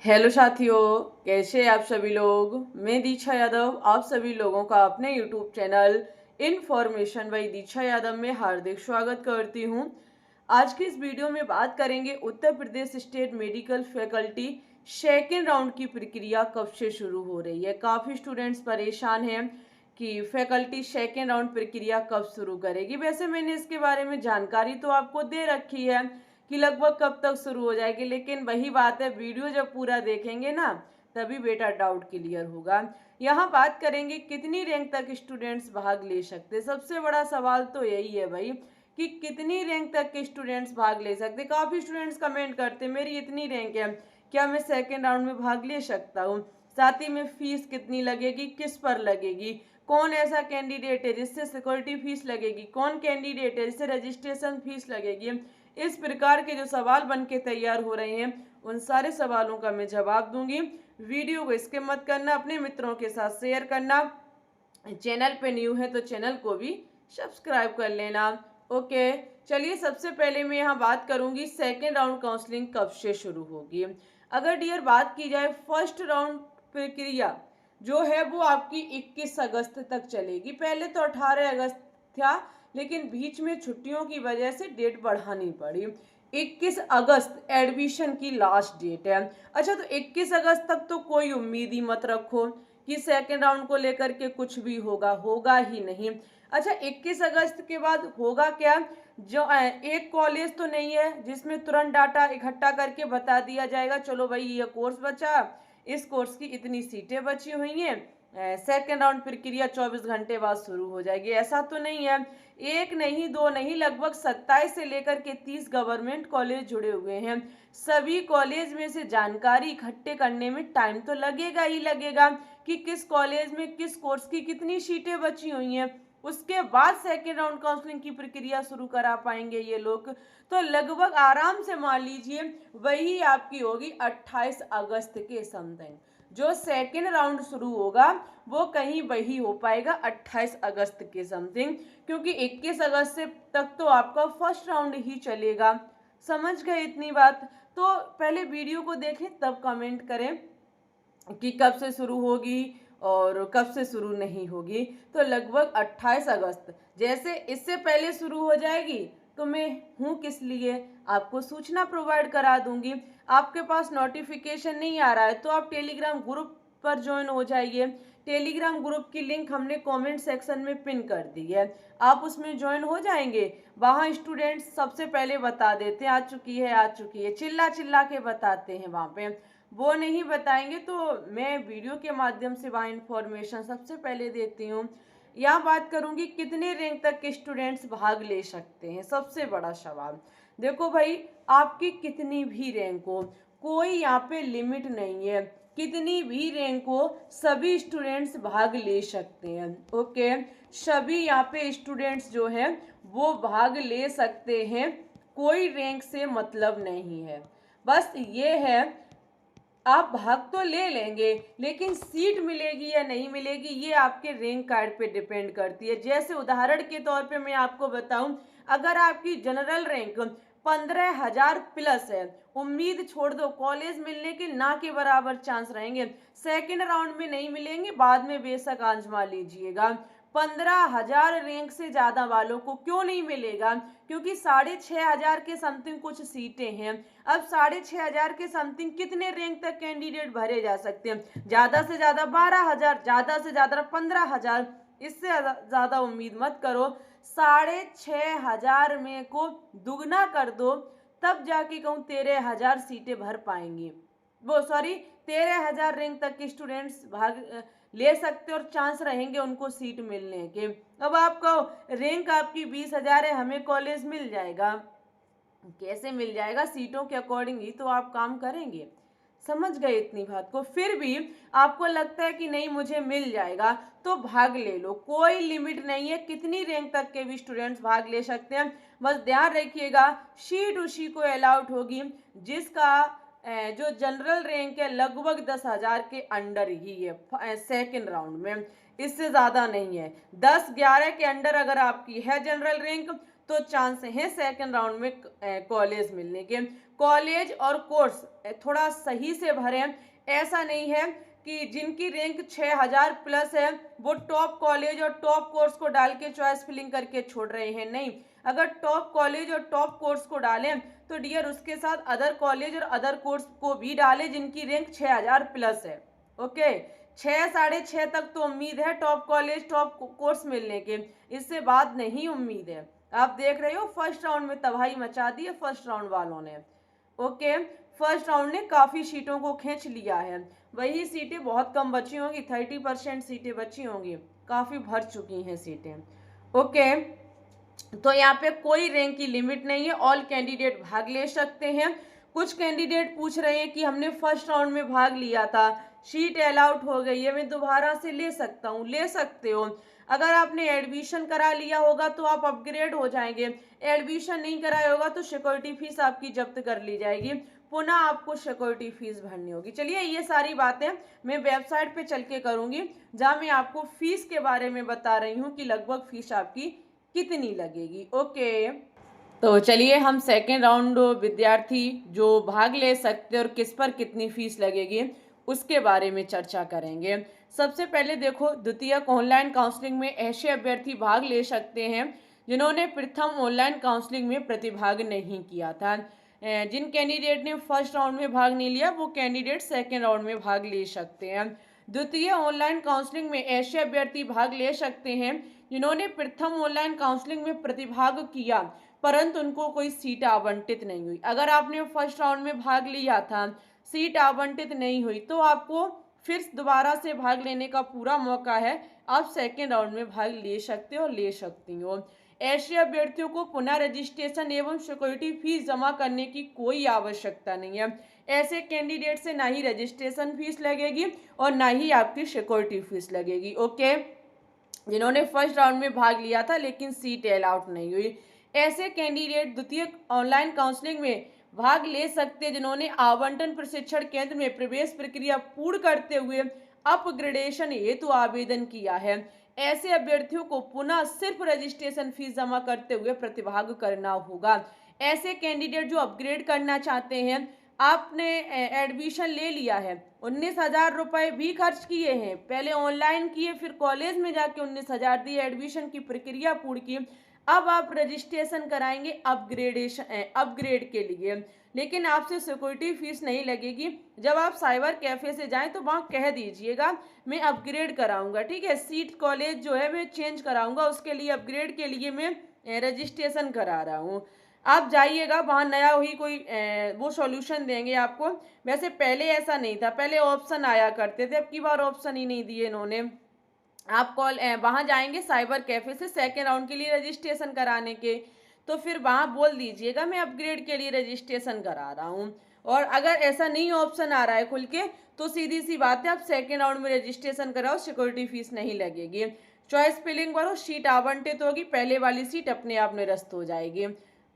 Hello साथियों, कैसे हैं आप सभी लोग। मैं दीक्षा यादव आप सभी लोगों का अपने यूट्यूब चैनल इन्फॉर्मेशन बाय दीक्षा यादव में हार्दिक स्वागत करती हूं। आज की इस वीडियो में बात करेंगे Uttar Pradesh state medical faculty second round की प्रक्रिया कब से शुरू हो रही है। काफ़ी स्टूडेंट्स परेशान हैं कि फैकल्टी सेकेंड राउंड प्रक्रिया कब शुरू करेगी। वैसे मैंने इसके बारे में जानकारी तो आपको दे रखी है कि लगभग कब तक शुरू हो जाएगी, लेकिन वही बात है, वीडियो जब पूरा देखेंगे ना तभी बेटा डाउट क्लियर होगा। यहाँ बात करेंगे कितनी रैंक तक स्टूडेंट्स भाग ले सकते। सबसे बड़ा सवाल तो यही है भाई कि कितनी रैंक तक के स्टूडेंट्स भाग ले सकते। काफ़ी स्टूडेंट्स कमेंट करते मेरी इतनी रैंक है, क्या मैं सेकेंड राउंड में भाग ले सकता हूँ। साथ ही में फीस कितनी लगेगी, किस पर लगेगी, कौन ऐसा कैंडिडेट है जिससे सिक्योरिटी फीस लगेगी, कौन कैंडिडेट है जिससे रजिस्ट्रेशन फीस लगेगी। इस प्रकार के जो सवाल बन के तैयार हो रहे हैं उन सारे सवालों का मैं जवाब दूंगी। वीडियो को स्किप मत करना, अपने मित्रों के साथ शेयर करना। चैनल पे न्यू है तो चैनल को भी सब्सक्राइब कर लेना। ओके, चलिए सबसे पहले मैं यहाँ बात करूंगी सेकेंड राउंड काउंसलिंग कब से शुरू होगी। अगर डियर बात की जाए फर्स्ट राउंड प्रक्रिया जो है वो आपकी 21 अगस्त तक चलेगी। पहले तो 18 अगस्त था, लेकिन बीच में छुट्टियों की वजह से डेट बढ़ानी पड़ी। 21 अगस्त एडमिशन की लास्ट डेट है। अच्छा, तो 21 अगस्त तक तो कोई उम्मीद ही मत रखो कि सेकेंड राउंड को लेकर के कुछ भी होगा, होगा ही नहीं। अच्छा, 21 अगस्त के बाद होगा क्या। जो एक कॉलेज तो नहीं है जिसमें तुरंत डाटा इकट्ठा करके बता दिया जाएगा चलो भाई ये कोर्स बचा, इस कोर्स की इतनी सीटें बची हुई हैं, सेकेंड राउंड प्रक्रिया 24 घंटे बाद शुरू हो जाएगी। ऐसा तो नहीं है। एक नहीं दो नहीं, लगभग 27 से लेकर के 30 गवर्नमेंट कॉलेज जुड़े हुए हैं। सभी कॉलेज में से जानकारी इकट्ठे करने में टाइम तो लगेगा ही लगेगा कि किस कॉलेज में किस कोर्स की कितनी सीटें बची हुई हैं। उसके बाद सेकेंड राउंड काउंसलिंग की प्रक्रिया शुरू करा पाएंगे ये लोग। तो लगभग आराम से मान लीजिए वही आपकी होगी 28 अगस्त के समथिंग। जो सेकेंड राउंड शुरू होगा वो कहीं वही हो पाएगा 28 अगस्त के समथिंग, क्योंकि 21 अगस्त से तक तो आपका फर्स्ट राउंड ही चलेगा। समझ गए इतनी बात। तो पहले वीडियो को देखें तब कमेंट करें कि कब से शुरू होगी और कब से शुरू नहीं होगी। तो लगभग 28 अगस्त, जैसे इससे पहले शुरू हो जाएगी तो मैं हूँ किस लिए, आपको सूचना प्रोवाइड करा दूंगी। आपके पास नोटिफिकेशन नहीं आ रहा है तो आप टेलीग्राम ग्रुप पर ज्वाइन हो जाइए। टेलीग्राम ग्रुप की लिंक हमने कमेंट सेक्शन में पिन कर दी है, आप उसमें ज्वाइन हो जाएंगे। वहाँ स्टूडेंट्स सबसे पहले बता देते हैं आ चुकी है आ चुकी है, चिल्ला चिल्ला के बताते हैं। वहाँ पे वो नहीं बताएंगे तो मैं वीडियो के माध्यम से वहाँ इंफॉर्मेशन सबसे पहले देती हूँ। यहाँ बात करूँगी कितने रैंक तक के स्टूडेंट्स भाग ले सकते हैं। सबसे बड़ा सवाल देखो भाई, आपकी कितनी भी रैंक हो, कोई यहाँ पे लिमिट नहीं है। कितनी भी रैंक हो सभी स्टूडेंट्स भाग ले सकते हैं। ओके, सभी यहाँ पे स्टूडेंट्स जो है वो भाग ले सकते हैं, कोई रैंक से मतलब नहीं है। बस ये है आप भाग तो ले लेंगे, लेकिन सीट मिलेगी या नहीं मिलेगी ये आपके रैंक कार्ड पे डिपेंड करती है। जैसे उदाहरण के तौर पे मैं आपको बताऊं, अगर आपकी जनरल रैंक 15,000 प्लस है, उम्मीद छोड़ दो, कॉलेज मिलने के ना के बराबर चांस रहेंगे। सेकेंड राउंड में नहीं मिलेंगे, बाद में बेशक आजमा लीजिएगा। 15,000 रैंक से ज्यादा वालों को क्यों नहीं मिलेगा, क्योंकि 6,500 के समथिंग कुछ सीटें हैं। अब 6,500 के समथिंग कितने रैंक तक कैंडिडेट भरे जा सकते हैं, ज्यादा से ज्यादा 12,000, ज्यादा से ज्यादा 15,000, इससे ज्यादा उम्मीद मत करो। 6,500 में को दुगना कर दो तब जाके कहूँ 13,000 सीटें भर पाएंगी। वो सॉरी, 13,000 रैंक तक के स्टूडेंट्स भाग ले सकते और चांस रहेंगे उनको सीट मिलने के। अब आपको रैंक आपकी 20,000 है, हमें कॉलेज मिल जाएगा, कैसे मिल जाएगा, सीटों के अकॉर्डिंग ही तो आप काम करेंगे। समझ गए इतनी बात को। फिर भी आपको लगता है कि नहीं मुझे मिल जाएगा तो भाग ले लो, कोई लिमिट नहीं है, कितनी रैंक तक के भी स्टूडेंट्स भाग ले सकते हैं। बस ध्यान रखिएगा सीट उसी को अलाउड होगी जिसका जो जनरल रैंक है लगभग 10,000 के अंडर ही है सेकेंड राउंड में, इससे ज़्यादा नहीं है। 10-11 के अंडर अगर आपकी है जनरल रैंक तो चांस हैं सेकंड राउंड में कॉलेज मिलने के। कॉलेज और कोर्स थोड़ा सही से भरें। ऐसा नहीं है कि जिनकी रैंक 6000 प्लस है वो टॉप कॉलेज और टॉप कोर्स को डाल के चॉइस फिलिंग करके छोड़ रहे हैं, नहीं। अगर टॉप कॉलेज और टॉप कोर्स को डालें तो डियर उसके साथ अदर कॉलेज और अदर कोर्स को भी डालें जिनकी रैंक 6000 प्लस है। ओके, 6 6.5 तक तो उम्मीद है टॉप कॉलेज टॉप कोर्स मिलने के, इससे बाद नहीं उम्मीद है। आप देख रहे हो फर्स्ट राउंड में तबाही मचा दी है फर्स्ट राउंड वालों ने। ओके, फर्स्ट राउंड ने काफ़ी सीटों को खींच लिया है। वही सीटें बहुत कम बची होंगी, 30% सीटें बची होंगी, काफ़ी भर चुकी हैं सीटें। ओके, तो यहाँ पे कोई रैंक की लिमिट नहीं है, ऑल कैंडिडेट भाग ले सकते हैं। कुछ कैंडिडेट पूछ रहे हैं कि हमने फर्स्ट राउंड में भाग लिया था, सीट अलाउट हो गई है, मैं दोबारा से ले सकता हूँ? ले सकते हो। अगर आपने एडमिशन करा लिया होगा तो आप अपग्रेड हो जाएंगे, एडमिशन नहीं कराया होगा तो सिक्योरिटी फीस आपकी जब्त कर ली जाएगी, पुनः आपको सिक्योरिटी फीस भरनी होगी। चलिए ये सारी बातें मैं वेबसाइट पे चल के करूँगी, जहाँ मैं आपको फीस के बारे में बता रही हूँ कि लगभग फीस आपकी कितनी लगेगी। ओके, तो चलिए हम सेकेंड राउंड विद्यार्थी जो भाग ले सकते और किस पर कितनी फीस लगेगी उसके बारे में चर्चा करेंगे। सबसे पहले देखो, द्वितीयक ऑनलाइन काउंसलिंग में ऐसे अभ्यर्थी भाग ले सकते हैं जिन्होंने प्रथम ऑनलाइन काउंसलिंग में प्रतिभाग नहीं किया था। जिन कैंडिडेट ने फर्स्ट राउंड में भाग नहीं लिया वो कैंडिडेट सेकेंड राउंड में भाग ले सकते हैं। द्वितीय ऑनलाइन काउंसलिंग में ऐसे अभ्यर्थी भाग ले सकते हैं जिन्होंने प्रथम ऑनलाइन काउंसलिंग में प्रतिभाग किया परंतु उनको कोई सीट आवंटित नहीं हुई। अगर आपने फर्स्ट राउंड में भाग लिया था, सीट आवंटित नहीं हुई, तो आपको फिर दोबारा से भाग लेने का पूरा मौका है, आप सेकेंड राउंड में भाग ले सकते हो, ले सकती हो। ऐसे अभ्यर्थियों को पुनः रजिस्ट्रेशन एवं सिक्योरिटी फीस जमा करने की कोई आवश्यकता नहीं है। ऐसे कैंडिडेट से ना ही रजिस्ट्रेशन फीस लगेगी और ना ही आपकी सिक्योरिटी फीस लगेगी। ओके, जिन्होंने फर्स्ट राउंड में भाग लिया था लेकिन सीट अलाउट नहीं हुई, ऐसे कैंडिडेट द्वितीय ऑनलाइन काउंसलिंग में भाग ले सकते जिन्होंने आवंटन प्रशिक्षण केंद्र में प्रवेश प्रक्रिया पूर्ण करते हुए अपग्रेडेशन हेतु आवेदन किया है। ऐसे अभ्यर्थियों को पुनः सिर्फ रजिस्ट्रेशन फीस जमा करते हुए प्रतिभाग करना होगा। ऐसे कैंडिडेट जो अपग्रेड करना चाहते हैं, आपने एडमिशन ले लिया है, 19,000 रुपये भी खर्च किए हैं, पहले ऑनलाइन किए फिर कॉलेज में जाके 19,000 दिए, एडमिशन की प्रक्रिया पूर्ण की, अब आप रजिस्ट्रेशन कराएंगे अपग्रेड के लिए, लेकिन आपसे सिक्योरिटी फीस नहीं लगेगी। जब आप साइबर कैफे से जाएं तो वहाँ कह दीजिएगा मैं अपग्रेड कराऊंगा, ठीक है, सीट कॉलेज जो है मैं चेंज कराऊंगा, उसके लिए अपग्रेड के लिए मैं रजिस्ट्रेशन करा रहा हूँ। आप जाइएगा वहाँ नया वही कोई वो सॉल्यूशन देंगे आपको। वैसे पहले ऐसा नहीं था, पहले ऑप्शन आया करते थे, अब की बार ऑप्शन ही नहीं दिए इन्होंने। आप वहाँ जाएंगे साइबर कैफे से सेकेंड राउंड के लिए रजिस्ट्रेशन कराने के, तो फिर वहाँ बोल दीजिएगा मैं अपग्रेड के लिए रजिस्ट्रेशन करा रहा हूँ। और अगर ऐसा नहीं ऑप्शन आ रहा है खुल के तो सीधी सी बात है आप सेकेंड राउंड में रजिस्ट्रेशन कराओ, सिक्योरिटी फीस नहीं लगेगी। चॉइस फिलिंग करो, सीट आवंटित होगी, पहले वाली सीट अपने आप निरस्त हो जाएगी।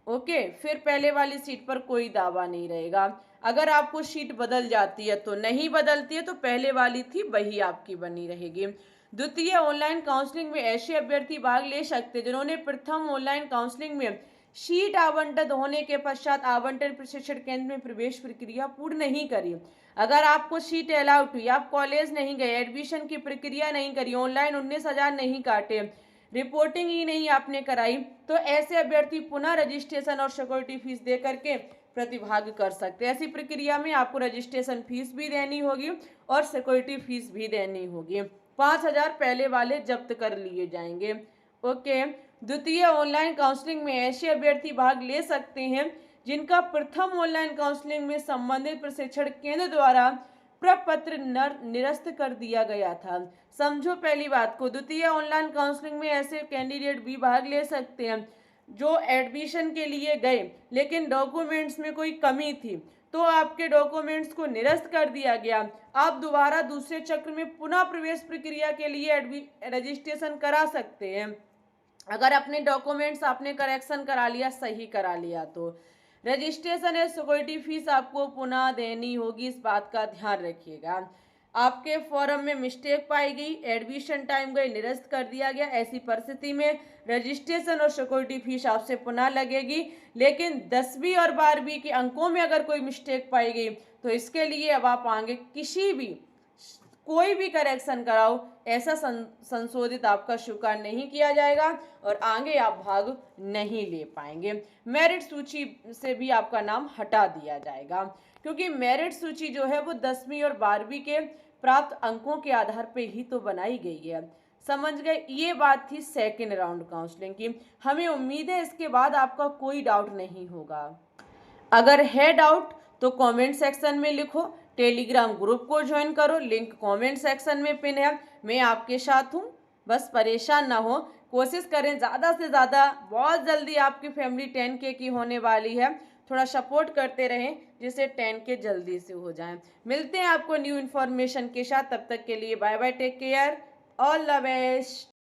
ओके, फिर पहले वाली सीट पर कोई दावा नहीं रहेगा। अगर आपको सीट बदल जाती है तो नहीं बदलती है तो पहले वाली थी वही आपकी बनी रहेगी। द्वितीय ऑनलाइन काउंसलिंग में ऐसे अभ्यर्थी भाग ले सकते जिन्होंने प्रथम ऑनलाइन काउंसलिंग में सीट आवंटित होने के पश्चात आवंटन प्रशिक्षण केंद्र में प्रवेश प्रक्रिया पूर्ण नहीं करी। अगर आपको सीट अलाउट हुई, आप कॉलेज नहीं गए, एडमिशन की प्रक्रिया नहीं करी, ऑनलाइन 19,000 नहीं काटे, रिपोर्टिंग ही नहीं आपने कराई, तो ऐसे अभ्यर्थी पुनः रजिस्ट्रेशन और सिक्योरिटी फीस दे करके प्रतिभाग कर सकते हैं। ऐसी प्रक्रिया में आपको रजिस्ट्रेशन फीस भी देनी होगी और सिक्योरिटी फीस भी देनी होगी। 5,000 पहले वाले जब्त कर लिए जाएंगे। ओके, द्वितीय ऑनलाइन काउंसलिंग में ऐसे अभ्यर्थी भाग ले सकते हैं जिनका प्रथम ऑनलाइन काउंसलिंग में संबंधित प्रशिक्षण केंद्र द्वारा प्रपत्र निरस्त कर दिया गया था। समझो पहली बात को, द्वितीय ऑनलाइन काउंसलिंग में ऐसे कैंडिडेट भी भाग ले सकते हैं जो एडमिशन के लिए गए लेकिन डॉक्यूमेंट्स में कोई कमी थी तो आपके डॉक्यूमेंट्स को निरस्त कर दिया गया, आप दोबारा दूसरे चक्र में पुनः प्रवेश प्रक्रिया के लिए रजिस्ट्रेशन करा सकते हैं। अगर अपने डॉक्यूमेंट्स आपने करेक्शन करा लिया, सही करा लिया, तो रजिस्ट्रेशन है सिक्योरिटी फीस आपको पुनः देनी होगी, इस बात का ध्यान रखिएगा। आपके फॉर्म में मिस्टेक पाई गई, एडमिशन टाइम गई निरस्त कर दिया गया, ऐसी परिस्थिति में रजिस्ट्रेशन और सिक्योरिटी फीस आपसे पुनः लगेगी। लेकिन 10वीं और 12वीं के अंकों में अगर कोई मिस्टेक पाई गई तो इसके लिए अब आप आगे किसी भी कोई भी करेक्शन कराओ, ऐसा संशोधित आपका स्वीकार नहीं किया जाएगा और आगे आप भाग नहीं ले पाएंगे। मेरिट सूची से भी आपका नाम हटा दिया जाएगा, क्योंकि मेरिट सूची जो है वो 10वीं और 12वीं के प्राप्त अंकों के आधार पे ही तो बनाई गई है। समझ गए? ये बात थी सेकेंड राउंड काउंसलिंग की। हमें उम्मीद है इसके बाद आपका कोई डाउट नहीं होगा। अगर है डाउट तो कमेंट सेक्शन में लिखो, टेलीग्राम ग्रुप को ज्वाइन करो, लिंक कमेंट सेक्शन में पिन है। मैं आपके साथ हूँ, बस परेशान ना हो। कोशिश करें ज़्यादा से ज़्यादा, बहुत जल्दी आपकी फैमिली 10K की होने वाली है। थोड़ा सपोर्ट करते रहें जिससे 10K जल्दी से हो जाए। मिलते हैं आपको न्यू इन्फॉर्मेशन के साथ, तब तक के लिए bye bye, take care, all the best.